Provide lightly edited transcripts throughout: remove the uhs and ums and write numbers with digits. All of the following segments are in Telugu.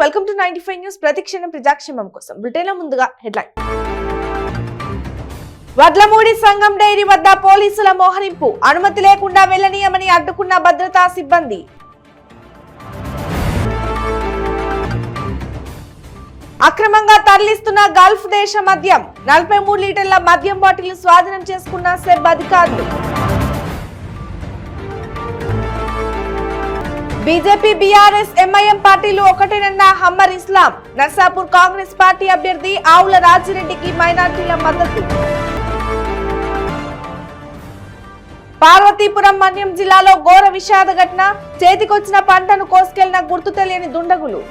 Welcome to 95 news. ప్రతిక్షణం ప్రజాక్షేమం కోసం బులెటిన్ల ముందుగా హెడ్లైన్. వడ్లమూడి సంఘం డైరీ వద్ద పోలీసుల మోహరింపు. అనుమతి లేకుండా వెళ్లనీయమని అడ్డుకున్న భద్రతా సిబ్బంది. అక్రమంగా తరలిస్తున్న గల్ఫ్ దేశ మద్యం. 43 లీటర్ల మద్యం బాటిల్ స్వాధీనం చేసుకున్న సెబ్ అధికారులు. బీజేపీ, బీఆర్ఎస్, ఎంఐఎం పార్టీలు ఒకటేనన్న హమ్మర్ ఇస్లాం. నర్సాపూర్ కాంగ్రెస్ పార్టీ అభ్యర్థి ఆవుల రాజిరెడ్డికి మైనార్టీల మద్దతు. పార్వతీపురం మన్యం జిల్లాలో ఘోర విషాద ఘటన. చేతికొచ్చిన పంటను కోసుకెళ్లిన గుర్తు తెలియని దుండగులు.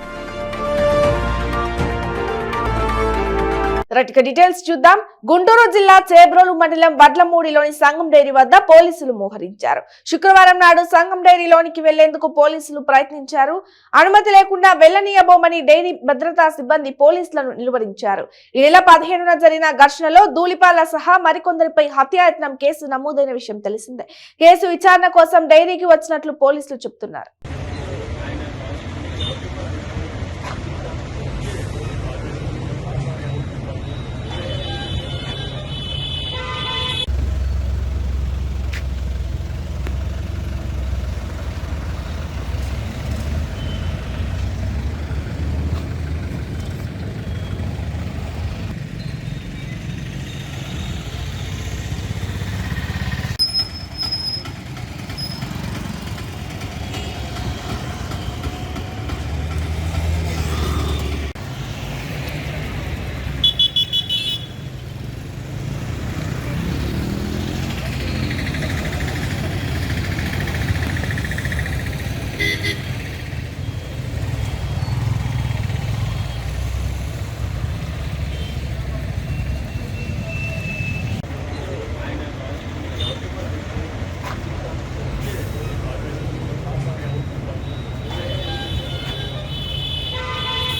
డీటెయిల్స్ చూద్దాం. గుంటూరు జిల్లా చేబ్రోలు మండలం వడ్లమూడిలోని సంఘం డైరీ వద్ద పోలీసులు మోహరించారు. శుక్రవారం నాడు సంఘం డైరీలోనికి వెళ్లేందుకు పోలీసులు ప్రయత్నించారు. అనుమతి లేకుండా వెళ్లనీయబోమని డైరీ భద్రతా సిబ్బంది పోలీసులను నిలువరించారు. ఈ నెల 15న జరిగిన ఘర్షణలో ధూళిపాల సహా మరికొందరిపై హత్యాయత్నం కేసు నమోదైన విషయం తెలిసిందే. కేసు విచారణ కోసం డైరీకి వచ్చినట్లు పోలీసులు చెబుతున్నారు.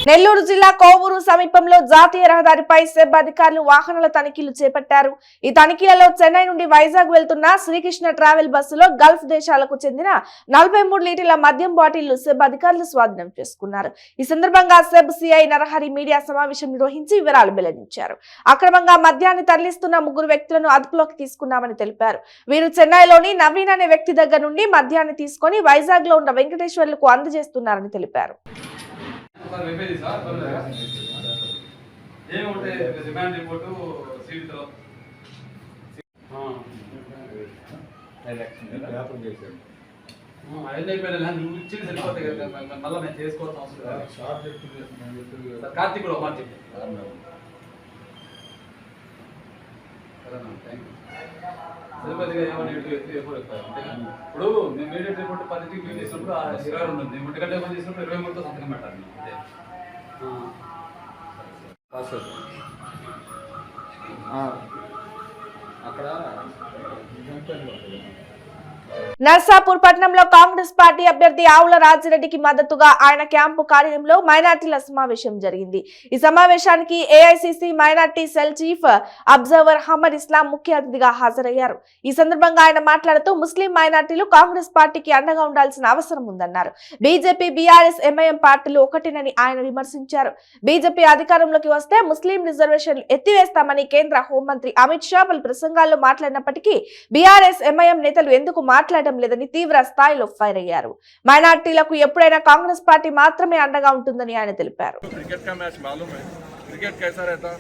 నెల్లూరు జిల్లా కోవూరు సమీపంలో జాతీయ రహదారిపై సెబ్ అధికారులు వాహనాల తనిఖీలు చేపట్టారు. ఈ తనిఖీలలో చెన్నై నుండి వైజాగ్ వెళ్తున్న శ్రీకృష్ణ ట్రావెల్ బస్సులో గల్ఫ్ దేశాలకు చెందిన 43 లీటర్ల మద్యం బాటిళ్లు సెబ్ అధికారులు స్వాధీనం చేసుకున్నారు. ఈ సందర్భంగా సెబ్ సిఐ నరహరి మీడియా సమావేశం నిర్వహించి వివరాలు వెల్లడించారు. అక్రమంగా మద్యాన్ని తరలిస్తున్న 3 వ్యక్తులను అదుపులోకి తీసుకున్నామని తెలిపారు. వీరు చెన్నైలోని నవీన్ అనే వ్యక్తి దగ్గర నుండి మద్యాన్ని తీసుకుని వైజాగ్ లో ఉన్న వెంకటేశ్వర్లకు అందజేస్తున్నారని తెలిపారు. కార్తీక్ కూడా తిరుపతిగా ఏమన్నా ఇప్పుడు మేము మీడియట్ రిపోర్ట్ 10కి క్లీన్ చేసినప్పుడు 22 ఉంటుంది. 1 గంట పని చేసినప్పుడు 23తో సంతకం పెట్టాలి. అక్కడ నర్సాపూర్ పట్టణంలో కాంగ్రెస్ పార్టీ అభ్యర్థి ఆవుల రాజిరెడ్డికి మద్దతుగా ఆయన క్యాంపు కార్యాలయంలో మైనార్టీల సమావేశం జరిగింది. ఈ సమావేశానికి AICC minority cell chief observer Hammar Islam ముఖ్య అతిథిగా హాజరయ్యారు. ఈ సందర్భంగా ఆయన మాట్లాడుతూ ముస్లిం మైనార్టీలు కాంగ్రెస్ పార్టీకి అండగా ఉండాల్సిన అవసరం ఉందన్నారు. బీజేపీ, బీఆర్ఎస్, ఎంఐఎం పార్టీలు ఒకటేనని ఆయన విమర్శించారు. బీజేపీ అధికారంలోకి వస్తే ముస్లిం రిజర్వేషన్లు ఎత్తివేస్తామని కేంద్ర హోంమంత్రి అమిత్ షా పలు ప్రసంగాల్లో మాట్లాడినప్పటికీ బీఆర్ఎస్, ఎంఐఎం నేతలు ఎందుకు మాట్లాడడం లేదని తీవ్ర స్థాయిలో ఫైర్ అయ్యారు. మైనార్టీలకు ఎప్పుడైనా కాంగ్రెస్ పార్టీ మాత్రమే అండగా ఉంటుందని ఆయన తెలిపారు. क्रिकेट कैसा रहता,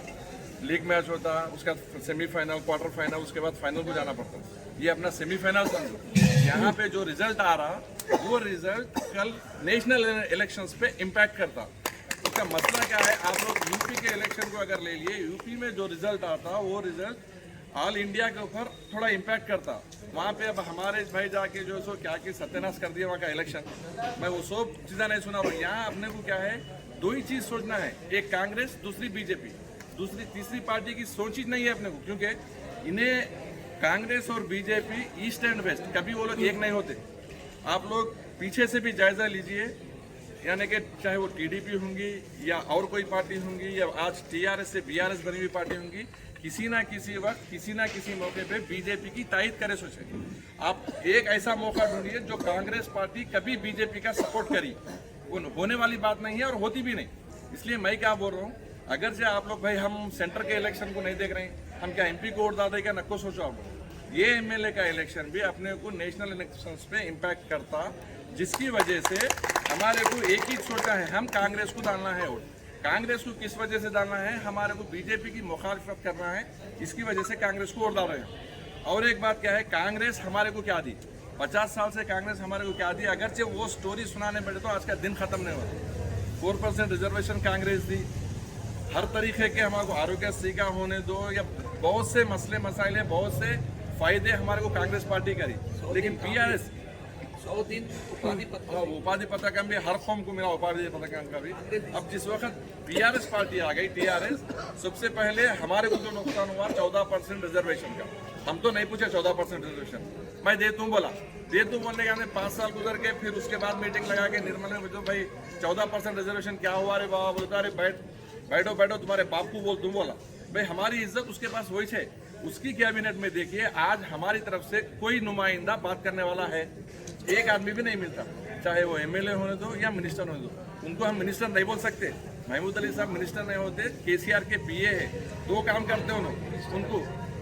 लीग मैच होता, उसके बाद सेमीफाइनल, क्वार्टर फाइनल, उसके बाद फाइनल को जाना पड़ता. ये अपना सेमीफाइनल समझो. यहाँ पे जो रिजल्ट आ रहा वो रिजल्ट कल नेशनल इलेक्शंस पे इम्पैक्ट करता. उसका मसला क्या है, आप लोग यूपी के इलेक्शन को अगर ले लिए, यूपी में जो रिजल्ट आता वो रिजल्ट ऑल इंडिया के ऊपर थोड़ा इम्पैक्ट करता. वहाँ पे अब हमारे भाई जाके जो सो क्या कि सत्यानाश कर दिया वहाँ का इलेक्शन. मैं वो सब चीज़ें नहीं सुना. और यहाँ अपने को क्या है, 2 ही चीज़ सोचना है, एक कांग्रेस, दूसरी बीजेपी, तीसरी पार्टी की सोच ही नहीं है अपने को. क्योंकि इन्हें कांग्रेस और बीजेपी ईस्ट एंड वेस्ट कभी वो लोग एक नहीं होते. आप लोग पीछे से भी जायजा लीजिए, यानी कि चाहे वो टीडीपी होंगी या और कोई पार्टी होंगी या आज टीआरएस से बीआरएस बनी हुई पार्टी होंगी, किसी ना किसी वक्त किसी ना किसी मौके पे बीजेपी की तायद करे सोचे. आप एक ऐसा मौका ढूंढिए जो कांग्रेस पार्टी कभी बीजेपी का सपोर्ट करी. वो होने वाली बात नहीं है और होती भी नहीं। इसलिए मैं क्या बोल रहा हूँ, अगर से आप लोग भाई हम सेंटर के इलेक्शन को नहीं देख रहे हैं, हम क्या एमपी को वोट डाल क्या नको सोचो आप लोग। ये एमएलए का इलेक्शन भी अपने को नेशनल इलेक्शंस पे इम्पैक्ट करता, जिसकी वजह से हमारे को एक ही सोचा है, हम कांग्रेस को डालना है वोट। कांग्रेस को किस वजह से डालना है, हमारे को बीजेपी की मुखालफत करना है, इसकी वजह से कांग्रेस को वोट डाल रहे हैं। और एक बात क्या है, कांग्रेस हमारे को क्या दी, 50 साल से कांग्रेस हमारे को क्या दी, अगरचे वो स्टोरी सुनाने बैठे तो आज का दिन खत्म नहीं हुआ। 4% रिजर्वेशन कांग्रेस दी, हर तरीके के हमारे को आरोग्यश्री का होने दो, या बहुत से मसले मसाइल है, बहुत से फायदे हमारे को कांग्रेस पार्टी करी। लेकिन पीआरएस 100 दिन उपाधि पथकम भी हर कौम को मिला, उपाधि पथकम का भी। अब जिस वक्त पीआरएस पार्टी आ गई, टीआरएस, सबसे पहले हमारे को जो नुकसान हुआ 14% रिजर्वेशन का। हम तो नहीं पूछे 14% रिजर्वेशन, मैं दे तू बोला, दे तू बोलने के हमने 5 साल गुजर के फिर उसके बाद मीटिंग लगा के निर्मल ने जो भाई 14% रिजर्वेशन क्या हुआ, अरे बाबा बोलता, अरे बैठो बैठो तुम्हारे बाप को बोल, तुम बोला भाई हमारी इज्जत उसके पास वही है। उसकी कैबिनेट में देखिए, आज हमारी तरफ से कोई नुमाइंदा बात करने वाला है, एक आदमी भी नहीं मिलता, चाहे वो एमएलए होने दो या मिनिस्टर होने दो। उनको हम मिनिस्टर नहीं बोल सकते। महमूद अली साहब मिनिस्टर नहीं होते, केसीआर के पीए है, 2 काम करते हैं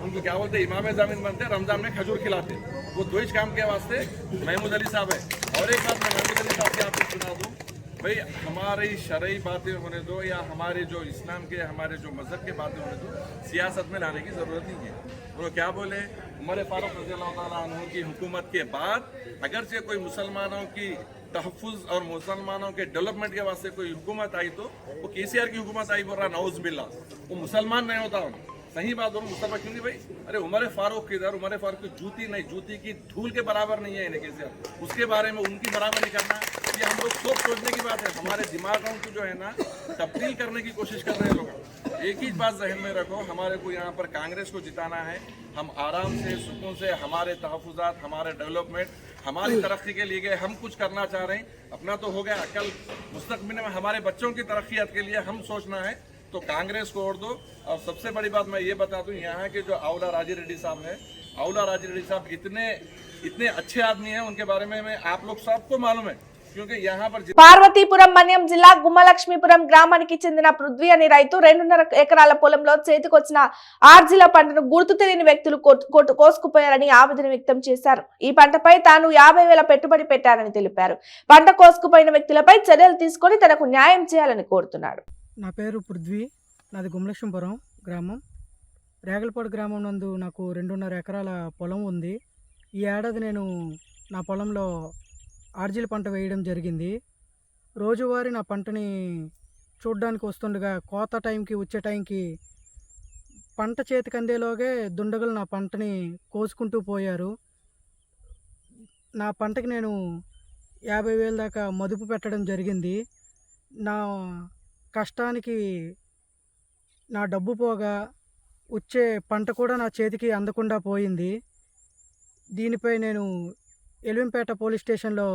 उनको क्या बोलते, इमाम जामिन बनते, रमजान में खजूर खिलाते, वो 2 ही काम के वास्ते महमूद अली साहब है। और एक बात मैं महमूद अली साहब की आपको सुना दूँ, भाई हमारी शरई बातें होने दो या हमारे जो इस्लाम के, हमारे जो मजहब के बातें होने दो, सियासत में लाने की ज़रूरत नहीं है। वो क्या बोले, उमर फारूक रज़ियल्लाहु ताला अन्हु की हुकूमत के बाद अगर से कोई मुसलमानों की तहफ़्फ़ुज़ और मुसलमानों के डेवलपमेंट के वास्ते कोई हुकूमत आई तो वो केसीआर की हुकूमत आई, बोल रहा नाउज़ बिल्ला, वो मुसलमान नहीं होता हूँ। सही बात बोलो, मुस्तफा क्यों नहीं भाई, अरे उमर फारूक किधर, उमर फारूक की जूती नहीं, जूती की धूल के बराबर नहीं है इन्हें केसीआर, उसके बारे में उनकी बराबर नहीं करना, ये हम लोग सोचने की बात है। हमारे दिमागों को जो है ना तब्दील करने की कोशिश कर रहे हैं लोग। एक ही बात जहन में रखो, हमारे को यहाँ पर कांग्रेस को जिताना है। हम आराम से, सुकून से, हमारे तहफ़्फ़ुज़ात, हमारे डेवलपमेंट, हमारी तरक्की के लिए हम कुछ करना चाह रहे हैं। अपना तो हो गया, कल मुस्तक़बिल में हमारे बच्चों की तरक्कियात के लिए हम सोचना है, तो कांग्रेस को वोट दो। और सबसे बड़ी बात मैं ये बता दूं, यहाँ के जो आउला राजी रेड्डी साहब है, आउला राजी रेड्डी साहब इतने अच्छे आदमी हैं, उनके बारे में आप लोग सबको मालूम है, क्योंकि यहाँ पर పార్వతీపురం మన్యం జిల్లా గుమ్మలక్ష్మీపురం గ్రామానికి చెందిన పృథ్వీ అనే రైతు 2.5 ఎకరాల పొలంలో చేతికొచ్చిన ఆర్జిల పంటను గుర్తు తెలియని వ్యక్తులు కోసుకుపోయారని ఆవేదన వ్యక్తం చేశారు. ఈ పంటపై తాను 50,000 పెట్టుబడి పెట్టారని తెలిపారు. పంట కోసుకుపోయిన వ్యక్తులపై చర్యలు తీసుకొని తనకు న్యాయం చేయాలని కోరుతున్నాడు. నా పేరు పృథ్వీ, నాది గుమ్మలక్ష్మీపురం గ్రామం. రేగలపాడు గ్రామం నందు నాకు 2.5 ఎకరాల పొలం ఉంది. ఈ ఏడాది నేను నా పొలంలో ఆర్జిల్ పంట వేయడం జరిగింది. రోజువారీ నా పంటని చూడడానికి వస్తుండగా కోత టైంకి, వచ్చే టైంకి పంట చేతికి అందేలోగే దుండగులు నా పంటని కోసుకుంటూ పోయారు. నా పంటకి నేను 50,000 దాకా మదుపు పెట్టడం జరిగింది. నా కష్టానికి నా డబ్బు పోగా వచ్చే పంట కూడా నా చేతికి అందకుండా పోయింది. దీనిపై నేను ఎలింపేట పోలీస్ స్టేషన్లో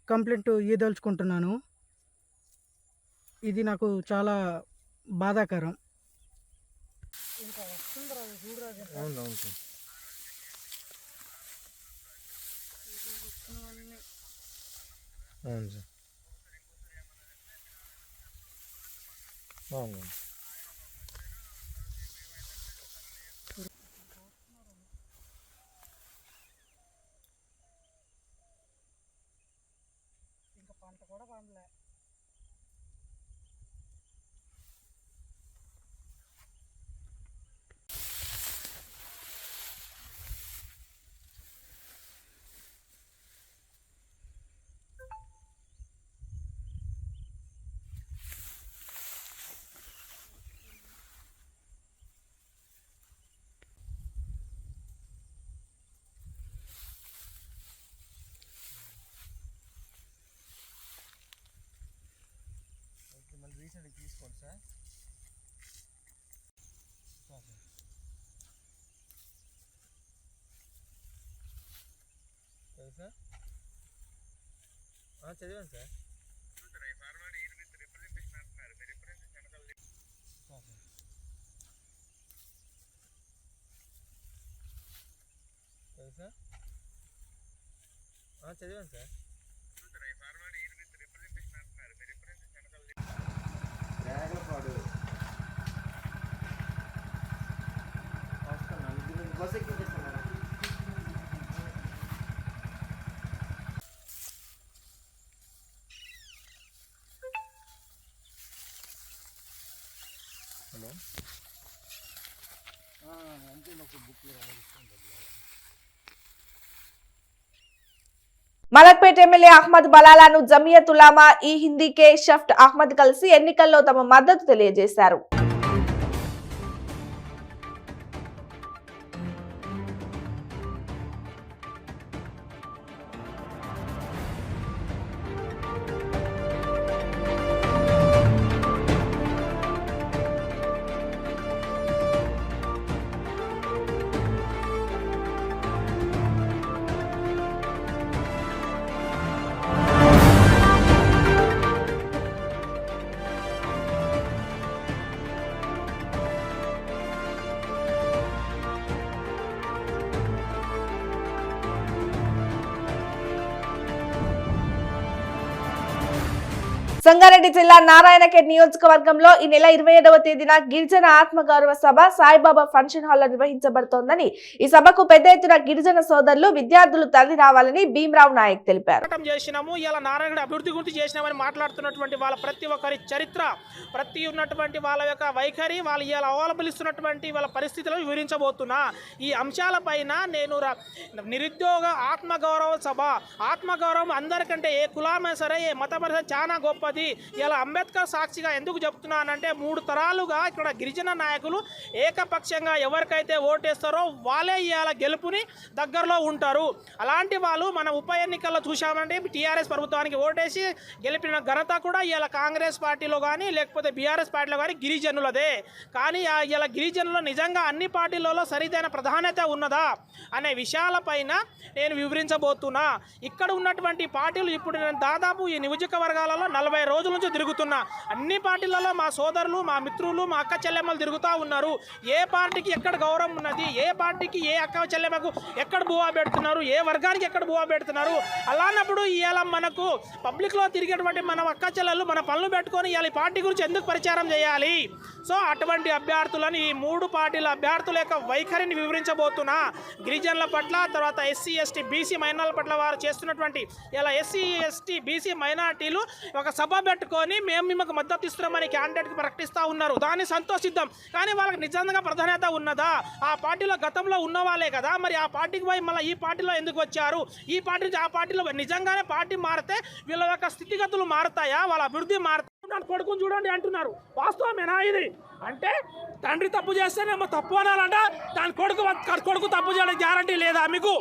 కంప్లైంట్ ఇవ్వదలుచుకుంటున్నాను. ఇది నాకు చాలా బాధాకరం. పంట కూడా పండలే. రీసెంట్గా తీసుకోండి సార్. సార్ చదివాను సార్. సార్ చదివాను సార్. మలక్పేట్ ఎమ్మెల్యే అహ్మద్ బలాలాను జమియత్ ఉలామా ఈ హిందీ కే షఫ్ట్ అహ్మద్ కలిసి ఎన్నికల్లో తమ మద్దతు తెలియజేశారు. సంగారెడ్డి జిల్లా నారాయణఖేడ్ నియోజకవర్గంలో ఈ నెల 27వ తేదీన గిరిజన ఆత్మగౌరవ సభ సాయిబాబా ఫంక్షన్ హాల్లో నిర్వహించబడుతోందని, ఈ సభకు పెద్ద ఎత్తున గిరిజన సోదరులు విద్యార్థులు తరలి రావాలని భీమరావు నాయక్ తెలిపారు. ఇలా నారాయణ అభివృద్ధి గురించి చేసినామని మాట్లాడుతున్నటువంటి వాళ్ళ ప్రతి ఒక్కరి చరిత్ర, ప్రతి ఉన్నటువంటి వాళ్ళ యొక్క వైఖరి, వాళ్ళు ఇలా అవైలబుల్ ఇస్తున్నటువంటి వాళ్ళ పరిస్థితులను వివరించబోతున్నా. ఈ అంశాలపైన నేను నిరుద్యోగ ఆత్మగౌరవ సభ, ఆత్మగౌరవం అందరికంటే ఏ కులమైనా సరే, ఏ మతపరిస్థితి చాలా గొప్పది. ఇలా అంబేద్కర్ సాక్షిగా ఎందుకు చెప్తున్నానంటే 3 తరాలుగా ఇక్కడ గిరిజన నాయకులు ఏకపక్షంగా ఎవరికైతే ఓటేస్తారో వాళ్ళే ఇవాళ గెలుపుని దగ్గరలో ఉంటారు. అలాంటి వాళ్ళు మన ఉప ఎన్నికల్లో చూసామంటే టీఆర్ఎస్ ప్రభుత్వానికి ఓటేసి గెలిపిన ఘనత కూడా ఇవాళ కాంగ్రెస్ పార్టీలో కానీ లేకపోతే బీఆర్ఎస్ పార్టీలో కానీ గిరిజనులదే. కానీ ఇలా గిరిజనులు నిజంగా అన్ని పార్టీలలో సరిదైన ప్రాధాన్యత ఉన్నదా అనే విషయాలపైన నేను వివరించబోతున్నా. ఇక్కడ ఉన్నటువంటి పార్టీలు ఇప్పుడు నేను దాదాపు ఈ నియోజకవర్గాలలో 40 రోజుల నుంచి తిరుగుతున్నా. అన్ని పార్టీలలో మా సోదరులు, మా మిత్రులు, మా అక్క చెల్లెమ్మలు తిరుగుతూ ఉన్నారు. ఏ పార్టీకి ఎక్కడ గౌరవం ఉన్నది, ఏ పార్టీకి ఏ అక్క చెల్లెమ్మకు ఎక్కడ బువా పెడుతున్నారు, ఏ వర్గానికి ఎక్కడ బువా పెడుతున్నారు. అలాన్నప్పుడు ఇవాళ మనకు పబ్లిక్లో తిరిగేటువంటి మన అక్క చెల్లెలు మన పనులు పెట్టుకొని ఇవాళ ఈ పార్టీ గురించి ఎందుకు ప్రచారం చేయాలి? సో అటువంటి అభ్యర్థులను, ఈ 3 పార్టీల అభ్యర్థుల యొక్క వైఖరిని వివరించబోతున్నా. గిరిజనుల పట్ల, తర్వాత ఎస్సీ ఎస్టీ బీసీ మైనార్టీల పట్ల వారు చేస్తున్నటువంటి ఇలా ఎస్సీ ఎస్టీ బీసీ మైనార్టీలు ఒక సభ పెట్టుకొని మేము మీకు మద్దతు ఇస్తున్నామని క్యాండిడేట్కి ప్రకటిస్తూ ఉన్నారు. దాన్ని సంతోషిద్దాం. కానీ వాళ్ళకి నిజంగా ప్రాధాన్యత ఉన్నదా? ఆ పార్టీలో గతంలో ఉన్నవాళ్ళే కదా, మరి ఆ పార్టీకి పోయి మళ్ళీ ఈ పార్టీలో ఎందుకు వచ్చారు? ఈ పార్టీ నుంచి ఆ పార్టీలో నిజంగానే పార్టీ మారితే వీళ్ళ యొక్క స్థితిగతులు మారుతాయా, వాళ్ళ అభివృద్ధి మారుతాయి? కొడుకుని చూడండి అంటున్నారు. వాస్తవమేనా ఇది? అంటే తండ్రి తప్పు చేస్తేనేమో తప్పు అనాలంట, దాని కొడుకు తప్పు చేయడానికి గ్యారంటీ లేదా మీకు?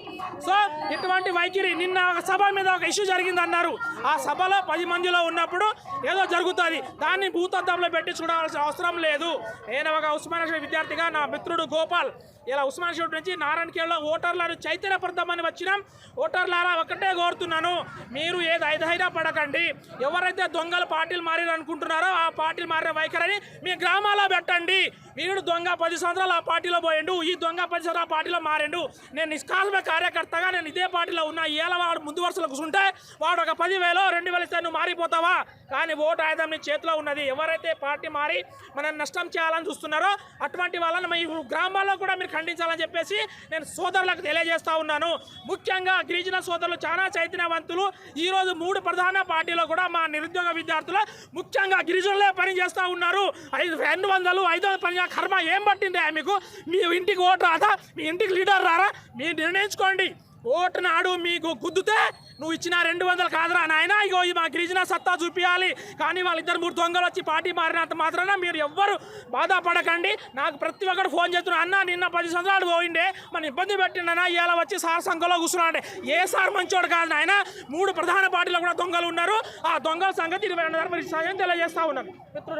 సో ఇటువంటి వైఖరి. నిన్న ఒక సభ మీద ఒక ఇష్యూ జరిగింది అన్నారు. ఆ సభలో 10 మందిలో ఉన్నప్పుడు ఏదో జరుగుతుంది, దాన్ని భూతద్దంలో పెట్టి చూడాల్సిన అవసరం లేదు. నేను ఒక ఉస్మానియా విద్యార్థిగా, నా మిత్రుడు గోపాల్ ఇలా ఉస్మానియా నుంచి నారాయణఖేడ్లో ఓటర్లను చైతన్యపడదామని వచ్చినాం. ఓటర్లారా ఒకటే కోరుతున్నాను, మీరు ఏది ఐధైర్యపడకండి. ఎవరైతే దొంగలు పార్టీలు మారి అనుకుంటున్నారో ఆ పార్టీలు మారిన వైఖరిని మీ గ్రామాల్లో పెట్టండి. వీడు దొంగ 10 సంవత్సరాలు ఆ పార్టీలో పోయిండు, ఈ దొంగ 10 సంవత్సరాలు ఆ పార్టీలో మారిండు. నేను నిష్కాల్మ కార్యకర్తగా నేను ఇదే పార్టీలో ఉన్నా. ఏళ్ళ వాడు ముందు వరుసలో కూర్చుంటే వాడు ఒక 10,000 2,000 ఇస్తే నువ్వు మారిపోతావా? కానీ ఓటు ఆయుధం నీ చేతిలో ఉన్నది. ఎవరైతే పార్టీ మారి మనల్ని నష్టం చేయాలని చూస్తున్నారో అటువంటి వాళ్ళని మీ గ్రామాల్లో కూడా మీరు ఖండించాలని చెప్పేసి నేను సోదరులకు తెలియజేస్తా ఉన్నాను. ముఖ్యంగా గిరిజన సోదరులు చాలా చైతన్యవంతులు. ఈరోజు 3 ప్రధాన పార్టీలో కూడా మా నిరుద్యోగ విద్యార్థులు ముఖ్యంగా గిరిజనులే పని చేస్తూ ఉన్నారు. 200-500 పని కర్మ ఏం పట్టింది మీకు? మీ ఇంటికి ఓటు రాదా? మీ ఇంటికి లీడర్ రారా? మీరు నిర్ణయించుకోండి. ఓటు నాడు మీకు గుద్దుతే నువ్వు ఇచ్చిన 200 కాదురా నాయన, ఇగో మా గిరిజన సత్తా చూపించాలి. కానీ వాళ్ళిద్దరు 3 దొంగలు వచ్చి పార్టీ మారినంత మాత్రాన మీరు ఎవ్వరు బాధపడకండి. నాకు ప్రతి ఒక్కరు ఫోన్ చేస్తున్నారు, అన్న నిన్న 10 సంవత్సరాలు పోయిండే మన ఇబ్బంది పెట్టిండనా, ఇవాళ వచ్చి సార్ సంఘంలో కూర్చున్నాడే. ఏ సార్ మంచోడు కాదు నాయన. 3 ప్రధాన పార్టీలో కూడా దొంగలు ఉన్నారు. ఆ దొంగల సంగతి 22 తెలియజేస్తా ఉన్నాను.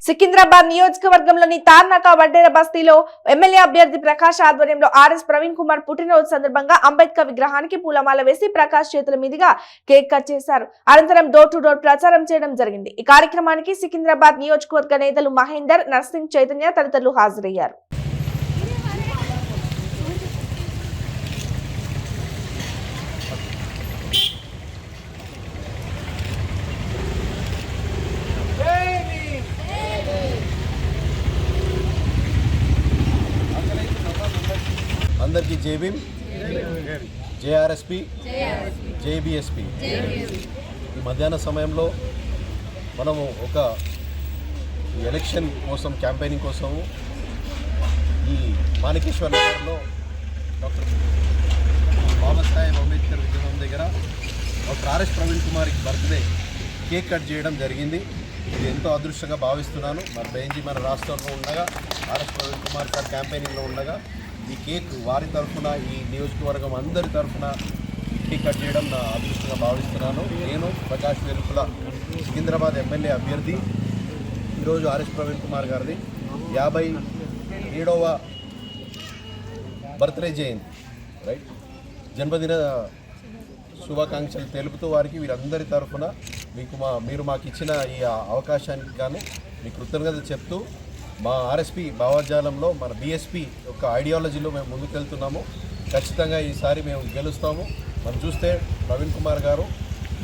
సికింద్రాబాద్ నియోజకవర్గంలోని తార్నాక వడ్డేర బస్తీలో ఎమ్మెల్యే అభ్యర్థి ప్రకాష్ ఆధ్వర్యంలో ఆర్ఎస్ ప్రవీణ్ కుమార్ పుట్టినరోజు సందర్భంగా అంబేద్కర్ విగ్రహానికి పూలమాల వేసి ప్రకాష్ చేతుల మీదుగా కేక్ కట్ చేశారు. అనంతరం డోర్ టు డోర్ ప్రచారం చేయడం జరిగింది. ఈ కార్యక్రమానికి సికింద్రాబాద్ నియోజకవర్గ నేతలు మహేందర్, నర్సింగ్, చైతన్య తదితరులు హాజరయ్యారు. అందరికీ జై భీమ్, జేఆర్ఎస్పి, జేబీఎస్పి. ఈ మధ్యాహ్న సమయంలో మనము ఒక ఎలక్షన్ కోసం క్యాంపెయినింగ్ కోసము ఈ మాణికేశ్వర నగర్లో డాక్టర్ బాబాసాహెబ్ అంబేద్కర్ విగ్రహం దగ్గర డాక్టర్ ఆర్ఎస్ ప్రవీణ్ కుమార్కి బర్త్డే కేక్ కట్ చేయడం జరిగింది. ఇది ఎంతో అదృష్టంగా భావిస్తున్నాను. మన బెంజీ మన రాష్ట్రంలో ఉండగా, ఆర్ఎస్ ప్రవీణ్ కుమార్ సార్ క్యాంపెయినింగ్లో ఉండగా ఈ కేక్ వారి తరఫున, ఈ నియోజకవర్గం అందరి తరఫున కేక్ కట్ చేయడం నా అదృష్టంగా భావిస్తున్నాను. నేను ప్రకాష్ వెలుపుల సికింద్రాబాద్ ఎమ్మెల్యే అభ్యర్థి. ఈరోజు ఆర్ఎస్ ప్రవీణ్ కుమార్ గారిది 57వ బర్త్డే జయంతి, రైట్, జన్మదిన శుభాకాంక్షలు తెలుపుతూ వారికి వీరందరి తరఫున మీరు మాకు ఇచ్చిన ఈ అవకాశానికి గాను మీ కృతజ్ఞతలు చెప్తూ, మా ఆర్ఎస్పి భావజాలంలో మన బీఎస్పీ యొక్క ఐడియాలజీలో మేము ముందుకెళ్తున్నాము. ఖచ్చితంగా ఈసారి మేము గెలుస్తాము. మనం చూస్తే ప్రవీణ్ కుమార్ గారు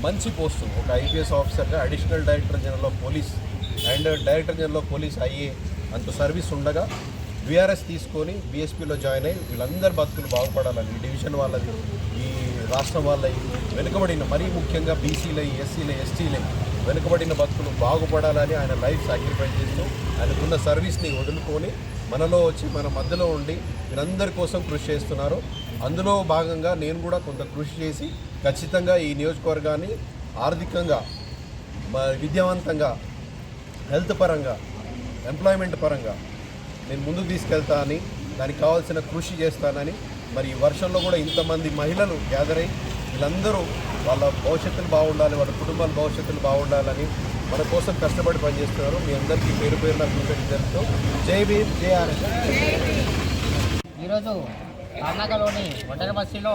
మంచి పోస్టు, ఒక ఐపీఎస్ ఆఫీసర్గా additional director general of police and director general of police అయ్యే అంత సర్వీస్ ఉండగా బీఆర్ఎస్ తీసుకొని బీఎస్పీలో జాయిన్ అయ్యి వీళ్ళందరి బతుకులు బాగుపడాలని, ఈ డివిజన్ వాళ్ళది, ఈ రాష్ట్రం వాళ్ళవి, వెనుకబడిన మరీ ముఖ్యంగా బీసీలై, ఎస్సీలై, ఎస్టీలై వెనుకబడిన బతుకులు బాగుపడాలని ఆయన లైఫ్ సాక్రిఫైస్ చేస్తూ ఆయనకున్న సర్వీస్ని వదులుకొని మనలో వచ్చి మన మధ్యలో ఉండి వీరందరి కోసం కృషి చేస్తున్నారు. అందులో భాగంగా నేను కూడా కొంత కృషి చేసి ఖచ్చితంగా ఈ నియోజకవర్గాన్ని ఆర్థికంగా, విద్యావంతంగా, హెల్త్ పరంగా, ఎంప్లాయ్మెంట్ పరంగా నేను ముందుకు తీసుకెళ్తానని, దానికి కావాల్సిన కృషి చేస్తానని, మరి ఈ వర్షంలో కూడా ఇంతమంది మహిళలు గ్యాదర్ అయ్యి వీళ్ళందరూ వాళ్ళ భవిష్యత్తులు బాగుండాలి, వాళ్ళ కుటుంబాల భవిష్యత్తులు బాగుండాలని మన కోసం కష్టపడి పనిచేస్తున్నారు. మీ అందరికీ పేరు పేరున కృతజ్ఞతలతో జై భీమ్, జేఆర్ఎస్. ఈరోజు కర్ణాటకలోని ఒంటరి బస్సులో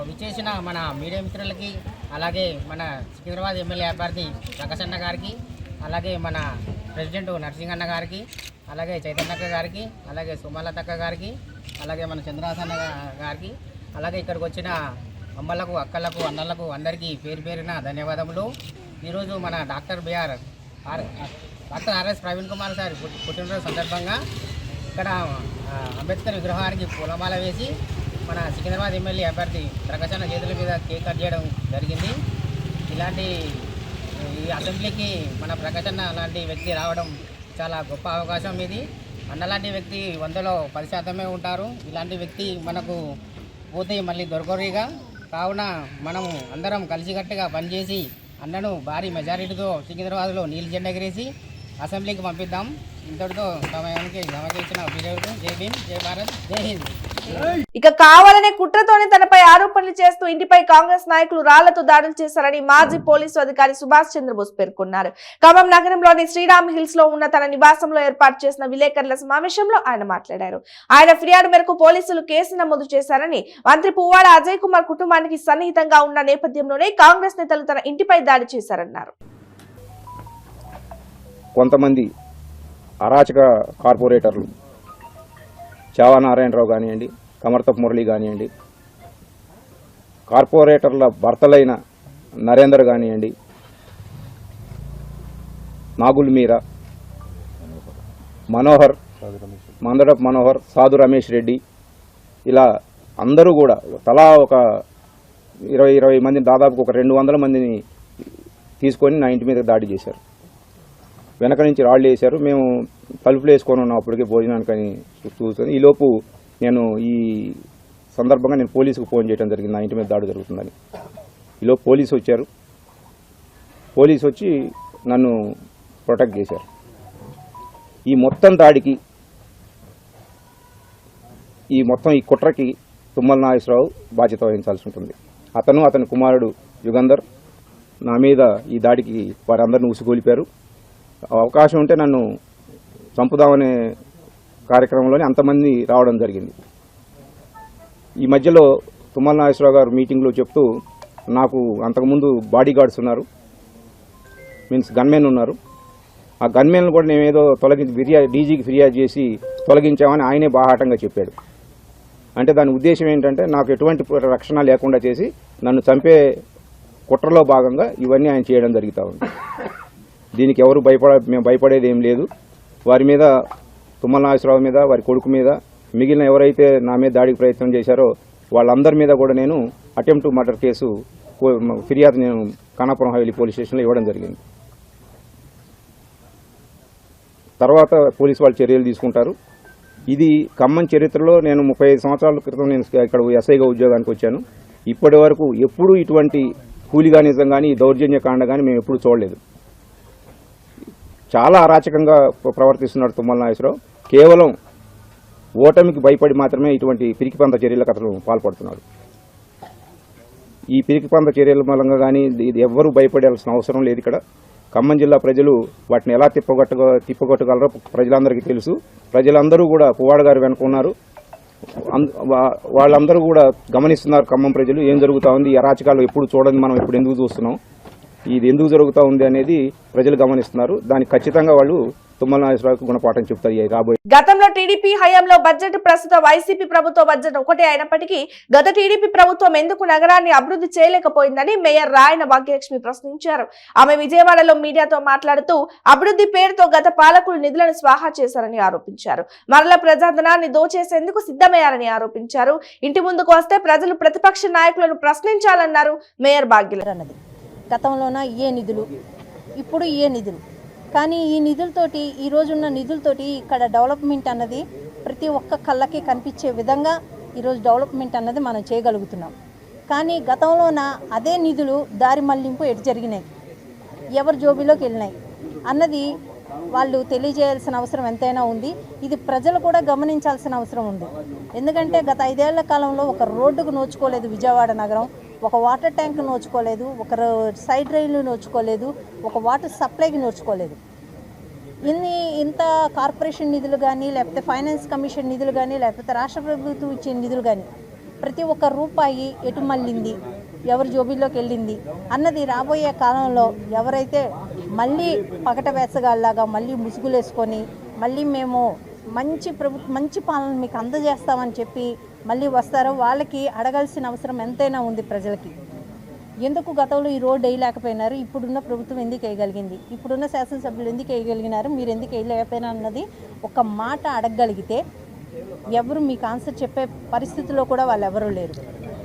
విచ్చేసిన మన మీడియా మిత్రులకి, అలాగే మన సికింద్రాబాద్ ఎమ్మెల్యే అభ్యర్థి ప్రకాశన్న గారికి, అలాగే మన ప్రెసిడెంట్ నరసింహన్న గారికి, అలాగే చైతన్యక్క గారికి, అలాగే సుమలతక్క గారికి, అలాగే మన చంద్రహాసన్న గారికి, అలాగే ఇక్కడికి వచ్చిన అమ్మలకు, అక్కలకు, అన్నలకు అందరికీ పేరు పేరున ధన్యవాదములు. ఈరోజు మన doctor RS Praveen Kumar sir పుట్టినరోజు సందర్భంగా ఇక్కడ అంబేద్కర్ విగ్రహానికి పూలమాల వేసి మన సికింద్రాబాద్ ఎమ్మెల్యే అభ్యర్థి ప్రకాశన్న చేతుల మీద కేక్ కట్ చేయడం జరిగింది. ఇలాంటి ఈ అసెంబ్లీకి మన ప్రకాశన్న లాంటి వ్యక్తి రావడం చాలా గొప్ప అవకాశం ఇది. అన్నలాంటి వ్యక్తి 100లో 10% ఉంటారు. ఇలాంటి వ్యక్తి మనకు పోతే మళ్ళీ దొరకరుగా. కావున మనము అందరం కలిసికట్టుగా పనిచేసి అన్నను భారీ మెజారిటీతో సికింద్రాబాద్లో నీలి జెండా ఎగిరేసి అసెంబ్లీకి పంపిద్దాం. ఇంతటితో సమయానికి సమకరించిన వీడియోకు జై భీమ్, జై భారత్, జై హింద్. ఇక కావాలనే కుట్రతోనే తనపై ఆరోపణలు చేస్తూ ఇంటిపై కాంగ్రెస్ నాయకులు రాళ్లతో దాడులు చేశారని మాజీ పోలీసు అధికారి సుభాష్ చంద్రబోస్ పేర్కొన్నారు. ఖమ్మం నగరంలోని శ్రీరామ్ హిల్స్ లో ఉన్న తన నివాసంలో ఏర్పాటు చేసిన విలేకరుల సమావేశంలో ఆయన మాట్లాడారు. ఆయన ఫిర్యాదు మేరకు పోలీసులు కేసు నమోదు చేశారని, మంత్రి పువ్వాడ అజయ్ కుమార్ కుటుంబానికి సన్నిహితంగా ఉన్న నేపథ్యంలోనే కాంగ్రెస్ నేతలు తన ఇంటిపై దాడి చేశారన్నారు. కొంతమంది అరాచక కార్పొరేటర్లు, చావా నారాయణరావు కానివ్వండి, కమర్తపు మురళి కానివ్వండి, కార్పొరేటర్ల భర్తలైన నరేందర్ కానివ్వండి, నాగుల్ మీరా, మనోహర్, మందడపు మనోహర్, సాధు రమేష్ రెడ్డి, ఇలా అందరూ కూడా తలా ఒక 20 మందిని, దాదాపు ఒక 200 మందిని తీసుకొని నా ఇంటి మీద దాడి చేశారు. వెనక నుంచి రాళ్ళు వేశారు. మేము తలుపులు వేసుకొని ఉన్నాం అప్పటికే భోజనానికని చూసుకొని. ఈలోపు నేను ఈ సందర్భంగా నేను పోలీసుకు ఫోన్ చేయడం జరిగింది, నా ఇంటి మీద దాడి జరుగుతుందని. ఈలోపు పోలీసు వచ్చారు. పోలీసు వచ్చి నన్ను ప్రొటెక్ట్ చేశారు. ఈ మొత్తం దాడికి, ఈ కుట్రకి తుమ్మల నాగేశ్వరరావు బాధ్యత వహించాల్సి ఉంటుంది. అతని కుమారుడు యుగంధర్ నా మీద ఈ దాడికి వారందరిని ఉసిగొలిపారు. అవకాశం ఉంటే నన్ను చంపుదామనే కార్యక్రమంలోనే అంతమంది రావడం జరిగింది. ఈ మధ్యలో తుమ్మల నాగేశ్వరరావు గారు మీటింగ్లో చెప్తూ, నాకు అంతకుముందు బాడీ గార్డ్స్ ఉన్నారు, మీన్స్ గన్మెన్ ఉన్నారు, ఆ గన్మెన్ కూడా నేనేదో డీజీకి ఫిర్యాదు చేసి తొలగించామని ఆయనే బాహాటంగా చెప్పాడు. అంటే దాని ఉద్దేశం ఏంటంటే నాకు ఎటువంటి రక్షణ లేకుండా చేసి నన్ను చంపే కుట్రలో భాగంగా ఇవన్నీ ఆయన చేయడం జరుగుతూ ఉంది. దీనికి ఎవరు మేము భయపడేది ఏం లేదు. వారి మీద, తుమ్మల నాగేశ్వరరావు మీద, వారి కొడుకు మీద మిగిలిన ఎవరైతే నా మీద దాడికి ప్రయత్నం చేశారో వాళ్ళందరి మీద కూడా నేను అటెంప్ట్ మర్డర్ కేసు ఫిర్యాదు నేను ఖానాపురం హవేలీ పోలీస్ స్టేషన్లో ఇవ్వడం జరిగింది. తర్వాత పోలీసు వాళ్ళు చర్యలు తీసుకుంటారు. ఇది ఖమ్మం చరిత్రలో నేను 35 సంవత్సరాల క్రితం నేను ఇక్కడ ఎస్ఐగా ఉద్యోగానికి వచ్చాను. ఇప్పటి వరకు ఎప్పుడూ ఇటువంటి హూలిగానిజం కానీ దౌర్జన్య కాండ కానీ మేము ఎప్పుడూ చూడలేదు. చాలా అరాచకంగా ప్రవర్తిస్తున్నాడు తుమ్మల నాగేశ్వరరావు. కేవలం ఓటమికి భయపడి మాత్రమే ఇటువంటి పిరికిపంద చర్యలకు అతను పాల్పడుతున్నాడు. ఈ పిరికిపంద చర్యల మూలంగా కానీ ఇది ఎవ్వరూ భయపడాల్సిన అవసరం లేదు. ఇక్కడ ఖమ్మం జిల్లా ప్రజలు వాటిని ఎలా తిప్పగొట్టగలరో ప్రజలందరికీ తెలుసు. ప్రజలందరూ కూడా పువ్వాడ గారు వెనుక ఉన్నారు. వాళ్ళందరూ కూడా గమనిస్తున్నారు. ఖమ్మం ప్రజలు ఏం జరుగుతూ ఉంది, ఈ అరాచకాలు ఎప్పుడు చూడండి, మనం ఇప్పుడు ఎందుకు చూస్తున్నాం, ఇది ఎందుకు జరుగుతూ ఉంది అనేది ప్రజలు గమనిస్తున్నారు. దానికి ఖచ్చితంగా వాళ్ళు తుమ్మల నాగేశ్వరరావుకు గుణపాఠం చెప్తారు రాబోయే. గతంలో టీడీపీ హయాంలో బడ్జెట్ ప్రస్తుత వైసీపీ ప్రభుత్వ బడ్జెట్ ఒకటే అయినప్పటికీ గత టీడీపీ ప్రభుత్వం ఎందుకు నగరాన్ని అభివృద్ధి చేయలేకపోయిందని మేయర్ రాయన భాగ్యలక్ష్మి ప్రశ్నించారు. ఆమె విజయవాడలో మీడియాతో మాట్లాడుతూ అభివృద్ధి పేరుతో గత పాలకులు నిధులను స్వాహా చేశారని ఆరోపించారు. మరల ప్రజాధనాన్ని దోచేసేందుకు సిద్ధమయ్యారని ఆరోపించారు. ఇంటి ముందుకు వస్తే ప్రజలు ప్రతిపక్ష నాయకులను ప్రశ్నించాలన్నారు మేయర్ భాగ్యలక్ష్మి. గతంలోన ఏ నిధులు, ఇప్పుడు ఏ నిధులు, కానీ ఈ నిధులతోటి ఈ రోజున్న నిధులతోటి ఇక్కడ డెవలప్మెంట్ అన్నది ప్రతి ఒక్క కళ్ళకి కనిపించే విధంగా ఈరోజు డెవలప్మెంట్ అన్నది మనం చేయగలుగుతున్నాం. కానీ గతంలోన అదే నిధులు దారి మళ్లింపు ఎటు జరిగినాయి, ఎవరి జోబీలోకి వెళ్ళినాయి అన్నది వాళ్ళు తెలియజేయాల్సిన అవసరం ఎంతైనా ఉంది. ఇది ప్రజలు కూడా గమనించాల్సిన అవసరం ఉంది. ఎందుకంటే గత 5 ఏళ్ల కాలంలో ఒక రోడ్డుకు నోచుకోలేదు విజయవాడ నగరం, ఒక వాటర్ ట్యాంక్ నోచుకోలేదు, ఒక సైడ్ రైలు నోచుకోలేదు, ఒక వాటర్ సప్లైకి నోచుకోలేదు. ఇంత కార్పొరేషన్ నిధులు కానీ, లేకపోతే ఫైనాన్స్ కమిషన్ నిధులు కానీ, లేకపోతే రాష్ట్ర ప్రభుత్వం ఇచ్చే నిధులు కానీ ప్రతి ఒక్క రూపాయి ఎటు మళ్ళింది, ఎవరి జోబీల్లోకి వెళ్ళింది అన్నది రాబోయే కాలంలో ఎవరైతే మళ్ళీ పగట వేసగాళ్ళలాగా మళ్ళీ ముసుగులేసుకొని మళ్ళీ మేము మంచి పాలన మీకు అందజేస్తామని చెప్పి మళ్ళీ వస్తారో వాళ్ళకి అడగాల్సిన అవసరం ఎంతైనా ఉంది ప్రజలకి. ఎందుకు గతంలో ఈ రోడ్డు వేయలేకపోయినారు, ఇప్పుడున్న ప్రభుత్వం ఎందుకు వేయగలిగింది, ఇప్పుడున్న శాసనసభ్యులు ఎందుకు వేయగలిగినారు, మీరు ఎందుకు వేయలేకపోయినా అన్నది ఒక మాట అడగగలిగితే ఎవరు మీకు ఆన్సర్ చెప్పే పరిస్థితిలో కూడా వాళ్ళు ఎవరూ లేరు.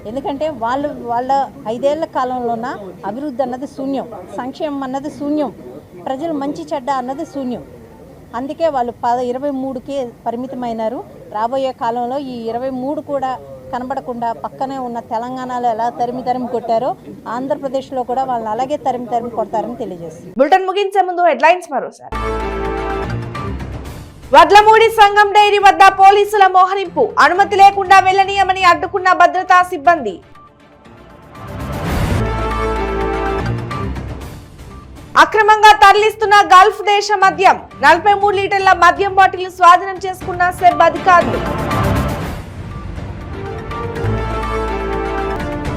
ఎందుకంటే వాళ్ళ 5 ఏళ్ల కాలంలోన అభివృద్ధి అన్నది శూన్యం, సంక్షేమం అన్నది శూన్యం, ప్రజలు మంచి చెడ్డ అన్నది శూన్యం. అందుకే వాళ్ళు 23కే పరిమితమైనారు. రాబోయే కాలంలో ఈ 23 కూడా కనబడకుండా పక్కనే ఉన్న తెలంగాణలో ఎలా తరిమి కొట్టారో ఆంధ్రప్రదేశ్లో కూడా వాళ్ళని అలాగే తరిమి కొడతారని తెలియజేస్తుంది. బులెటిన్ ముగించే ముందు హెడ్లైన్స్ మరోసారి. వడ్లమూడి సంఘం డైరీ వద్ద పోలీసుల మోహరింపు, అనుమతి లేకుండా వెళ్లనీయమని అడ్డుకున్న భద్రతా సిబ్బంది. అక్రమంగా తరలిస్తున్న గల్ఫ్ దేశ మద్యం, 43 లీటర్ల మద్యం బాటిల్ స్వాధీనం చేసుకున్న సెబ్ అధికారులు.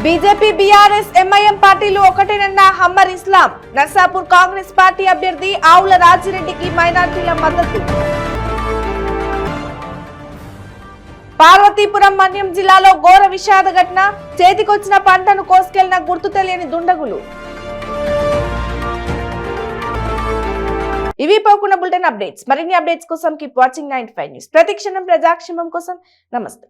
బీజేపీ, బీఆర్ఎస్, ఎంఐఎం పార్టీలు ఒకటేనన్న హమ్మర్ ఇస్లాం. నర్సాపూర్ కాంగ్రెస్ పార్టీ అభ్యర్థి ఆవుల రాజిరెడ్డికి మైనార్టీల మద్దతు. పార్వతీపురం మన్యం జిల్లాలో ఘోర విషాద ఘటన, చేతికొచ్చిన పంటను కోసుకెళ్లిన గుర్తు తెలియని దుండగులు. ఇవి పోకున్న బులెటిన్ అప్డేట్స్. మరిన్ని అప్డేట్స్ కోసం కీప్ వాచింగ్ 95 న్యూస్. ప్రతిక్షణం ప్రజాక్షేమం కోసం. నమస్తే.